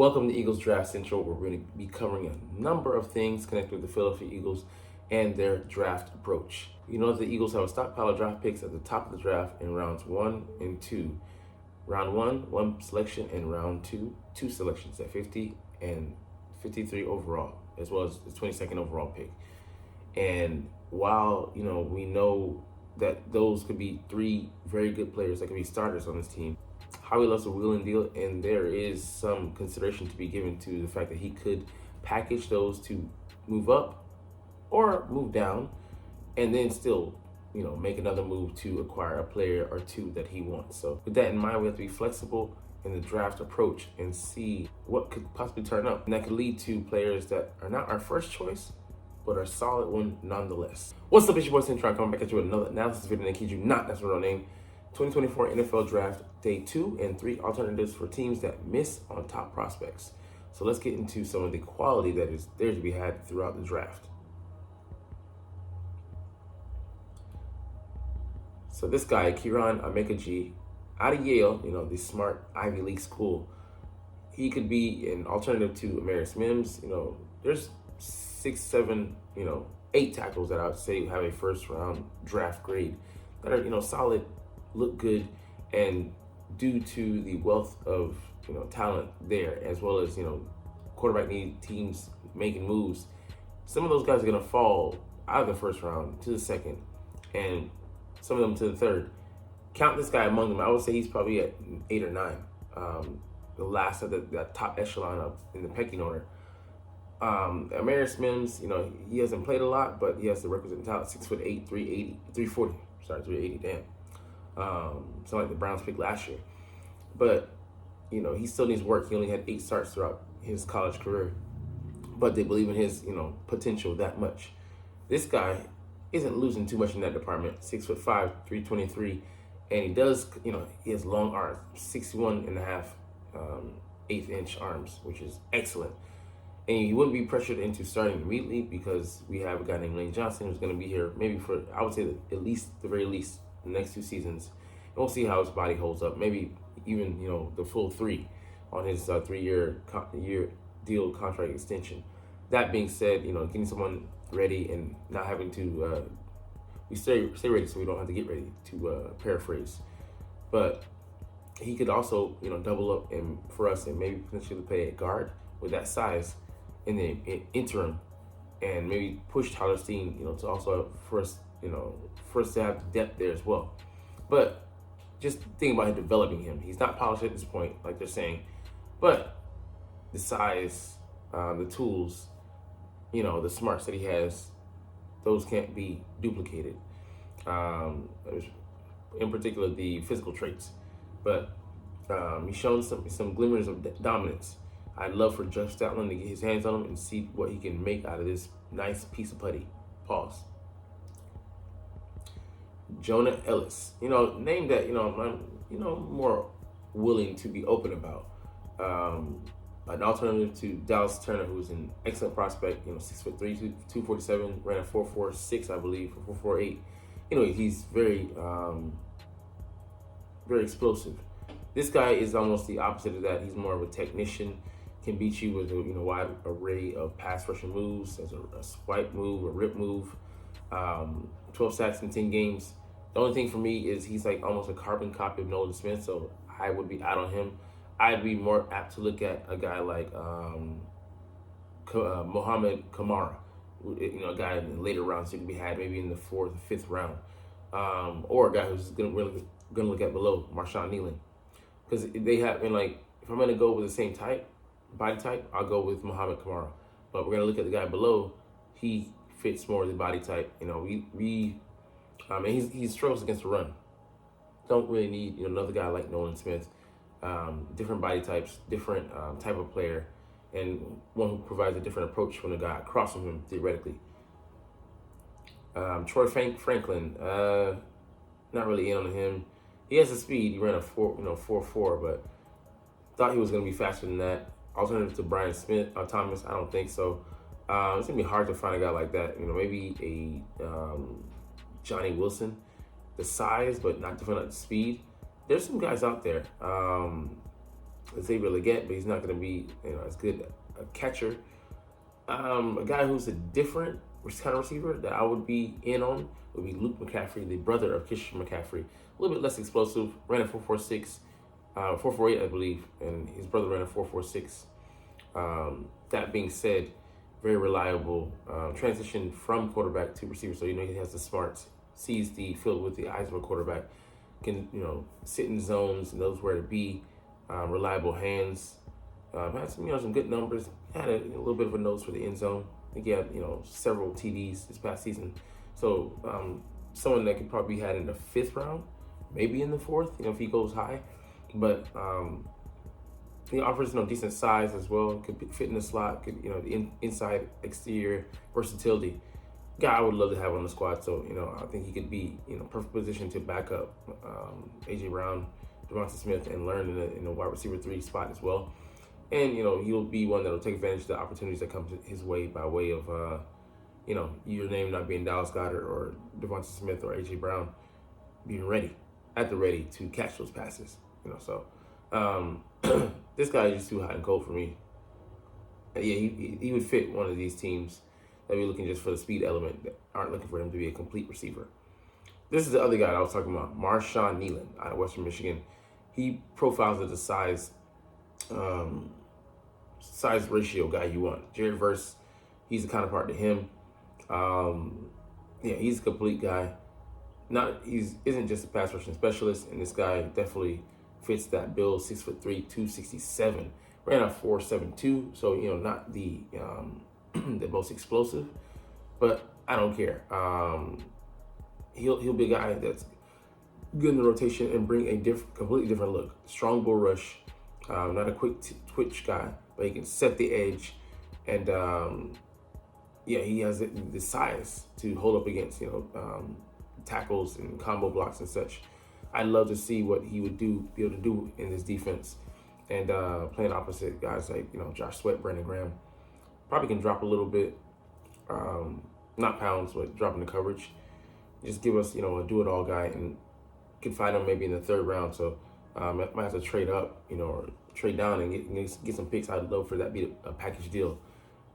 Welcome to Eagles Draft Central, where we're going to be covering a number of things connected with the Philadelphia Eagles and their draft approach. You know, the Eagles have a stockpile of draft picks at the top of the draft in rounds 1 and 2. Round 1 selection, and round 2 selections at 50 and 53 overall, as well as the 22nd overall pick. And while, we know that those could be three very good players that could be starters on this team, Howie loves a wheel and deal, and there is some consideration to be given to the fact that he could package those to move up or move down, and then still, make another move to acquire a player or two that he wants. So with that in mind, we have to be flexible in the draft approach and see what could possibly turn up. And that could lead to players that are not our first choice, but are a solid one nonetheless. What's up, it's your boy Cintron coming back at you with another analysis video that kid you not, that's my real name. 2024 NFL Draft Day 2 and 3 alternatives for teams that miss on top prospects. So let's get into some of the quality that is there to be had throughout the draft. So this guy, Cintron out of Yale, the smart Ivy League school, he could be an alternative to Amarius Mims. There's 6, 7, 8 tackles that I would say have a first round draft grade that are, solid, look good, and due to the wealth of talent there, as well as quarterback need teams making moves, some of those guys are going to fall out of the first round to the second, and some of them to the third. Count this guy among them. I would say he's probably at 8 or 9, the last of the top echelon up in the pecking order. Amarius Mims, he hasn't played a lot, but he has the requisite talent. 6'8", 340. Sorry, 380. Damn. Something like the Browns pick last year. But, he still needs work. He only had 8 starts throughout his college career. But they believe in his, potential that much. This guy isn't losing too much in that department. 6'5", 323. And he does, he has long arms. 61 and a half, 1/8-inch arms, which is excellent. And he wouldn't be pressured into starting immediately because we have a guy named Lane Johnson who's going to be here maybe for, I would say, the very least, the next 2 seasons. And we'll see how his body holds up. Maybe even, the full 3 on his 3-year deal contract extension. That being said, getting someone ready and not having to, we stay ready so we don't have to get ready, to paraphrase. But he could also, double up and for us and maybe potentially play at guard with that size in the interim, and maybe push Tyler Steen, to also first to have depth there as well. But just think about developing him. He's not polished at this point, like they're saying, but the size, the tools, the smarts that he has, those can't be duplicated. In particular, the physical traits, but he's shown some glimmers of dominance. I'd love for Jeff Stoutland to get his hands on him and see what he can make out of this nice piece of putty. Pause. Jonah Ellis, name that I'm more willing to be open about. An alternative to Dallas Turner, who's an excellent prospect. 6'3", 247, ran a 4.46, I believe, 4.48. He's very, very explosive. This guy is almost the opposite of that. He's more of a technician. Can beat you with a wide array of pass rushing moves, as a swipe move, a rip move. 12 sacks in 10 games. The only thing for me is he's like almost a carbon copy of Nolan Smith, so I would be out on him. I'd be more apt to look at a guy like Mohamed Kamara, a guy in the later rounds who can be had maybe in the 4th or 5th round, or a guy who's gonna look at below Marshawn Nealon, because they have if I'm gonna go with the same body type, I'll go with Mohamed Kamara. But we're gonna look at the guy below. He fits more the body type. And he struggles against the run. Don't really need another guy like Nolan Smith. Different body types, different type of player, and one who provides a different approach from the guy across from him theoretically. Troy Franklin, not really in on him. He has the speed. He ran a 4.4, but thought he was going to be faster than that. Alternative to Brian Thomas, I don't think so. It's going to be hard to find a guy like that. Maybe a Johnny Wilson, the size, but not different at the speed. There's some guys out there. as able to get, but he's not going to be as good a catcher. A guy who's a different kind of receiver that I would be in on would be Luke McCaffrey, the brother of Christian McCaffrey. A little bit less explosive, ran a 4.46, 4.48, I believe, and his brother ran a 4.46. That being said, very reliable. Transition from quarterback to receiver, so he has the smarts, sees the field with the eyes of a quarterback, can sit in zones and knows where to be. Reliable hands. Had some good numbers. Had a little bit of a nose for the end zone. I think he had several TDs this past season. So someone that could probably be had in the 5th round, maybe in the 4th. If he goes high, but he offers decent size as well. Could fit in the slot. Could the inside exterior versatility. Guy I would love to have on the squad. So I think he could be perfect position to back up AJ Brown, Devonta Smith, and learn in the wide receiver 3 spot as well. And he'll be one that'll take advantage of the opportunities that come his way by way of your name not being Dallas Goedert or Devonta Smith or AJ Brown, being at the ready to catch those passes. So this guy is just too hot and cold for me. Yeah, he would fit one of these teams that be looking just for the speed element, that aren't looking for him to be a complete receiver. This is the other guy that I was talking about, Marshawn Nealon out of Western Michigan. He profiles as the size ratio guy you want. Jared Verse, he's the counterpart to him. He's a complete guy. Isn't just a pass rushing specialist, and this guy definitely fits that bill. 6'3", 267, ran a 4.72. So not the the most explosive, but I don't care. He'll be a guy that's good in the rotation and bring a completely different look. Strong bull rush, not a quick twitch guy, but he can set the edge, and he has the size to hold up against tackles and combo blocks and such. I'd love to see what he would be able to do in this defense, and playing opposite guys like Josh Sweat, Brandon Graham. Probably can drop a little bit, not pounds, but dropping the coverage. Just give us a do-it-all guy, and can find him maybe in the 3rd round. So I might have to trade up, or trade down and get some picks. I'd love for that to be a package deal.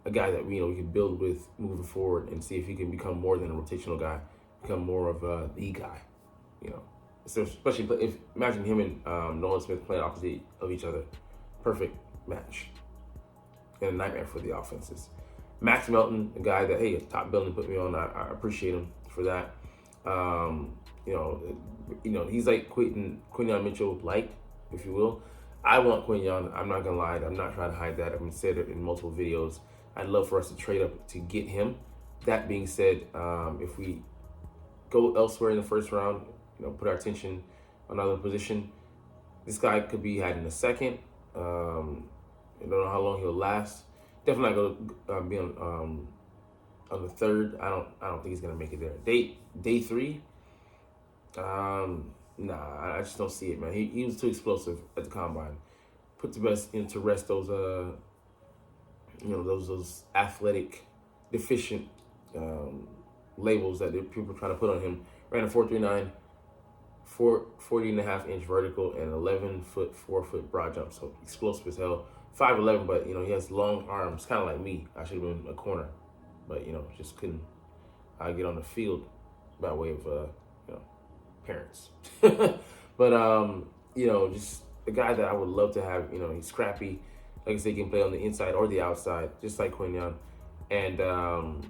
A guy that we can build with moving forward and see if he can become more than a rotational guy, become more of the guy. So especially if imagine him and Nolan Smith playing opposite of each other, perfect match. And a nightmare for the offenses. Max Melton, a guy that top billing put me on. I appreciate him for that. He's like Quinyon Mitchell light, if you will. I want Quinyon. I'm not gonna lie. I'm not trying to hide that. I've said it in multiple videos. I'd love for us to trade up to get him. That being said, if we go elsewhere in the 1st round, put our attention on another position, this guy could be had in the 2nd. I don't know how long he'll last. Definitely not going to be on the 3rd. I don't think he's going to make it there. Day 3. I just don't see it, man. He was too explosive at the combine. Put to rest those those athletic deficient labels that people are trying to put on him. Ran a 4.39. 40.5-inch vertical and 11-foot, 4-foot broad jump. So explosive as hell. 5'11", but he has long arms, kind of like me. I should have been a corner, but just couldn't get on the field by way of parents. But just a guy that I would love to have. He's scrappy. Like I said, he can play on the inside or the outside, just like Quinyon. And on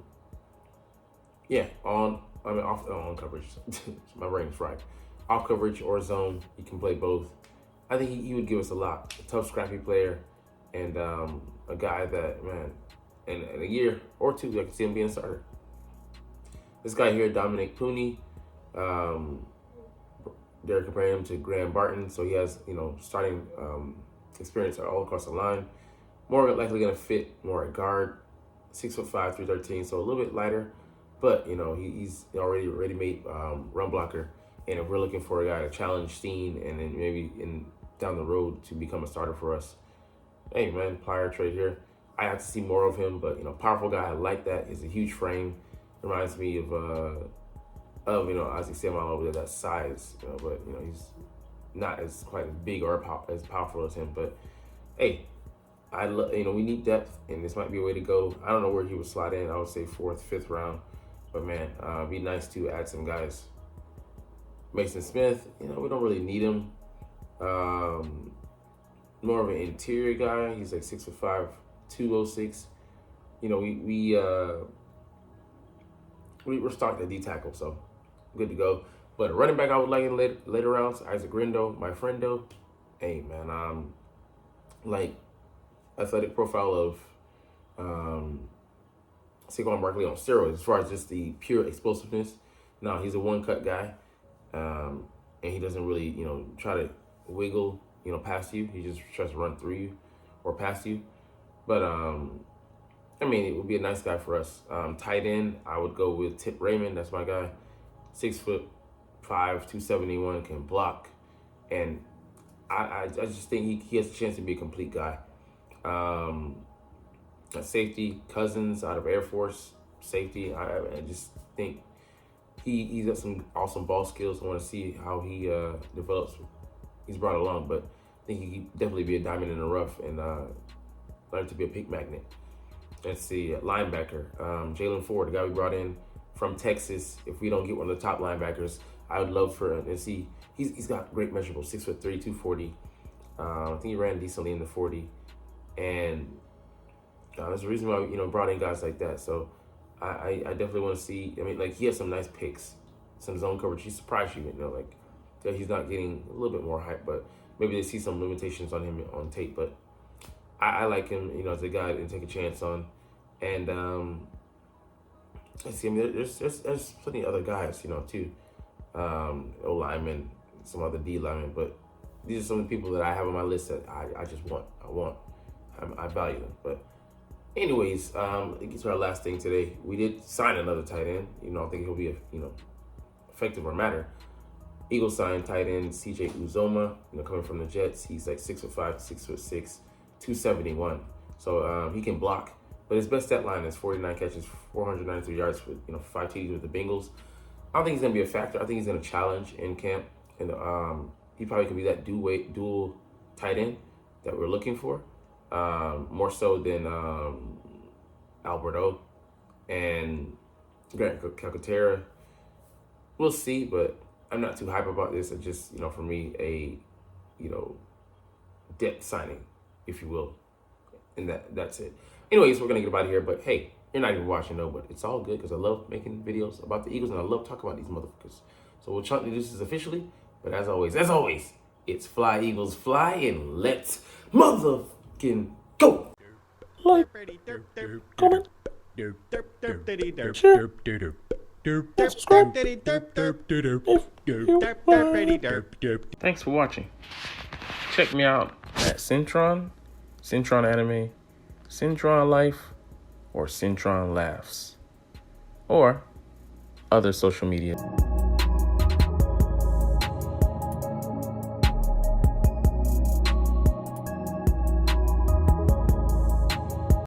coverage. My brain's fried. Off coverage or zone, he can play both. I think he would give us a lot. A tough, scrappy player, and a guy that, man, in a year or 2, I can see him being a starter. This guy here, Dominic Pooney, they're comparing him to Graham Barton, so he has, starting experience all across the line. More likely going to fit more at guard, 6'5", 313, so a little bit lighter, but he's already ready-made run blocker. And if we're looking for a guy to challenge Steen and then maybe down the road to become a starter for us, hey man, player trade here. I have to see more of him, but powerful guy. I like that. He's a huge frame. Reminds me of Isaac Samuel over there, that size. But he's not as quite as big or as powerful as him. But hey, we need depth, and this might be a way to go. I don't know where he would slide in. I would say fourth, fifth round, but man, be nice to add some guys. Mason Smith, we don't really need him. More of an interior guy. He's like 6'5", 206. We're stocked at D tackle, so good to go. But a running back I would like in later rounds, Isaac Grindo, my friendo. Hey man, like athletic profile of Saquon Barkley on steroids as far as just the pure explosiveness. No, he's a one-cut guy, and he doesn't really, try to wiggle, past you. He just tries to run through you or past you. But, it would be a nice guy for us. Tight end, I would go with Tip Raymond. That's my guy. 6'5", 271, can block. And I just think he has a chance to be a complete guy. Safety, Cousins out of Air Force, safety. I just think he's got some awesome ball skills. I want to see how he develops. He's brought along, but I think he could definitely be a diamond in the rough and learn to be a pick magnet. Let's see, linebacker, Jalen Ford, the guy we brought in from Texas. If we don't get one of the top linebackers, I would love for him to see. He's got great measurables, 6'3", 240. I think he ran decently in the 40, and there's a reason why brought in guys like that. So I definitely want to see. He has some nice picks, some zone coverage. He surprised you, that he's not getting a little bit more hype, but maybe they see some limitations on him on tape. But I like him, as a guy to take a chance on. And let's see. There's plenty of other guys, too. O linemen, some other D linemen, but these are some of the people that I have on my list that I just want. I value them. But anyways, it gets to our last thing today. We did sign another tight end. I think he'll be effective or matter. Eagles signed tight end CJ Uzoma, coming from the Jets. He's like 6'5", 6'6", 271. So he can block. But his best stat line is 49 catches, 493 yards with 5 TDs with the Bengals. I don't think he's gonna be a factor. I think he's gonna challenge in camp, and he probably could be that dual tight end that we're looking for, more so than Alberto and Grant Calcaterra. We'll see, but I'm not too hype about this. It's just for me a depth signing, if you will, and that's it. Anyways, we're gonna get out of here, but hey, you're not even watching though, but it's all good because I love making videos about the Eagles and I love talking about these motherfuckers. So we'll try to do this officially, but as always, it's Fly Eagles Fly, and let's motherfucking go. Like, comment, share, and subscribe Thanks for watching. Check me out at Cintron Anime, Cintron Life, or Cintron Laughs, or other social media.